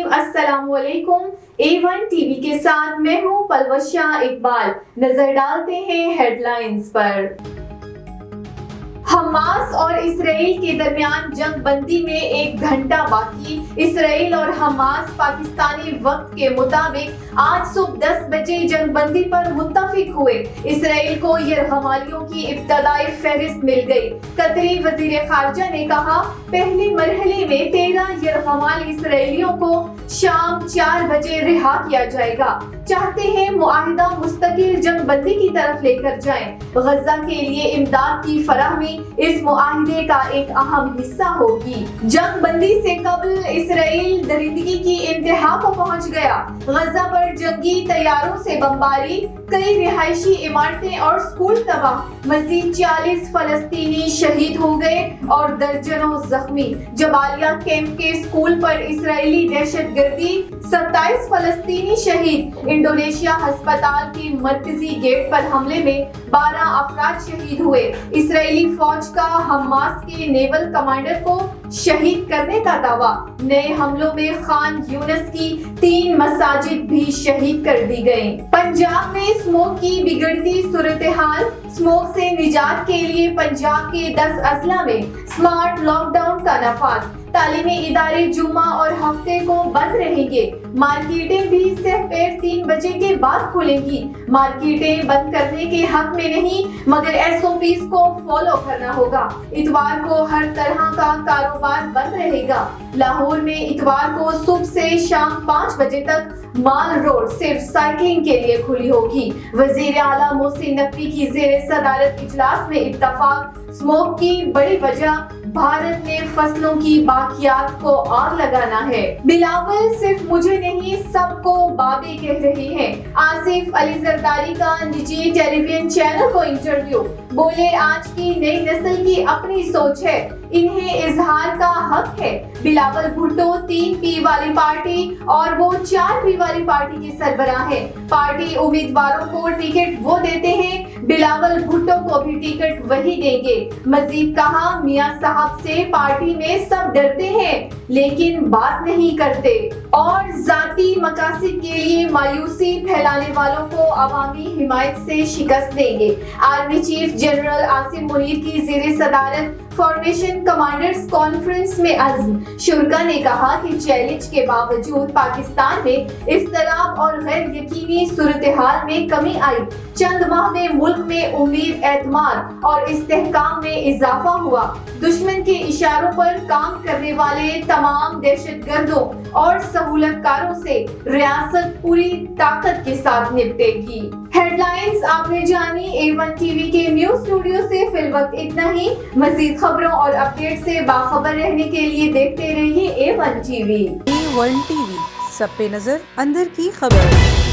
नाज़रीन अस्सलाम वालेकुम। A1 टीवी के साथ मैं हूँ पलवशा इकबाल। नजर डालते हैं हेडलाइंस पर। हमास और इसराइल के दरमियान जंग बंदी में 1 घंटा बाकी। इसराइल और हमास पाकिस्तानी वक्त के मुताबिक आज सुबह 10 बजे जंग बंदी पर मुत्तफिक हुए। इसराइल को यरगमालियों की इब्तदाई फहरिस्त मिल गई। कतरी वजीर खारजा ने कहा, पहले मरहले में 13 यरगमाल इसराइलियों को शाम 4 बजे रिहा किया जाएगा। चाहते हैं मुआहिदा मुस्तकिल जंग बंदी की तरफ लेकर जाएं। गजा के लिए इमदाद की फराहमी इस मुआहिदे का एक अहम हिस्सा होगी। जंग बंदी से कबल इसराइल दरिंदगी की इंतहा को पहुंच गया। गजा पर जंगी तैयारों से बमबारी, कई रिहायशी इमारतें और स्कूल तबाह। मजीद 40 फलस्तीनी शहीद हो गए और दर्जनों जख्मी। जबालिया कैंप के स्कूल पर इसराइली दहशतगर्दी, 27 फलस्तीनी शहीद। इंडोनेशिया अस्पताल के मरकजी गेट पर हमले में 12 अफराद शहीद हुए। इसराइली फौज का हमास के नेवल कमांडर को शहीद करने का दावा। नए हमलों में खान यूनस की 3 मसाजिद भी शहीद कर दी गयी। पंजाब में स्मोक की बिगड़ती सूरत हाल। स्मोक से निजात के लिए पंजाब के 10 अजला में स्मार्ट लॉकडाउन का नफाज। तालीमी इदारे जुम्मा और हफ्ते को बंद रहेंगे। मार्केटें भी सहपेर 3 बजे के बाद खुलेंगी। मार्केटें बंद करने के हक में नहीं, मगर SOPs को फॉलो करना होगा। इतवार को हर तरह का कारोबार बंद रहेगा। लाहौर में इतवार को सुबह से शाम 5 बजे तक माल रोड सिर्फ साइकिलिंग के लिए खुली होगी। वजीर आला मोहसिन नकवी की ज़ेरे सदारत इजलास में इत्तफाक। स्मोक की बड़ी वजह भारत में फसलों की बाकियात को आग लगाना है। बिलावल सिर्फ मुझे नहीं सबको बाबे कह रहे हैं। आसिफ अली जरदारी का निजी टेलीविजन चैनल को इंटरव्यू। बोले, आज की नई नस्ल की अपनी सोच है, इन्हें इजहार का हक है। बिलावल भुट्टो 3P वाली पार्टी और वो 4P वाली पार्टी के सरबराह हैं। पार्टी उम्मीदवारों को टिकट वो देते हैं, बिलावल भुट्टो को भी टिकट वही देंगे। मजीद कहा, मियां साहब से पार्टी में सब डरते हैं लेकिन बात नहीं करते और जाती मकासद के लिए मायूसी फैलाने वालों को अवामी हिमायत से शिकस्त देंगे। Army chief general Asim Munir की ज़ेरे सदारत फॉर्मेशन कमांडर्स कॉन्फ्रेंस में अज़्म शुरका ने कहा कि चैलेंज के बावजूद पाकिस्तान में इख्तिलाफ और गैर यकीनी सूरत-ए-हाल में कमी आई। चंद माह में मुल्क में उम्मीद, एतमाद और इस्तेहकाम में इजाफा हुआ। दुश्मन के इशारों पर काम करने वाले तमाम दहशतगर्दों और सहूलतकारों से रियासत पूरी ताकत के साथ निपटेगी। हेडलाइंस आपने जानी। A1 टीवी के न्यूज स्टूडियो से फिलवक्त इतना ही। मजीद खबरों और अपडेट से बाखबर रहने के लिए देखते रहिए A1 टीवी। A1 टीवी, सब पे नजर, अंदर की खबर।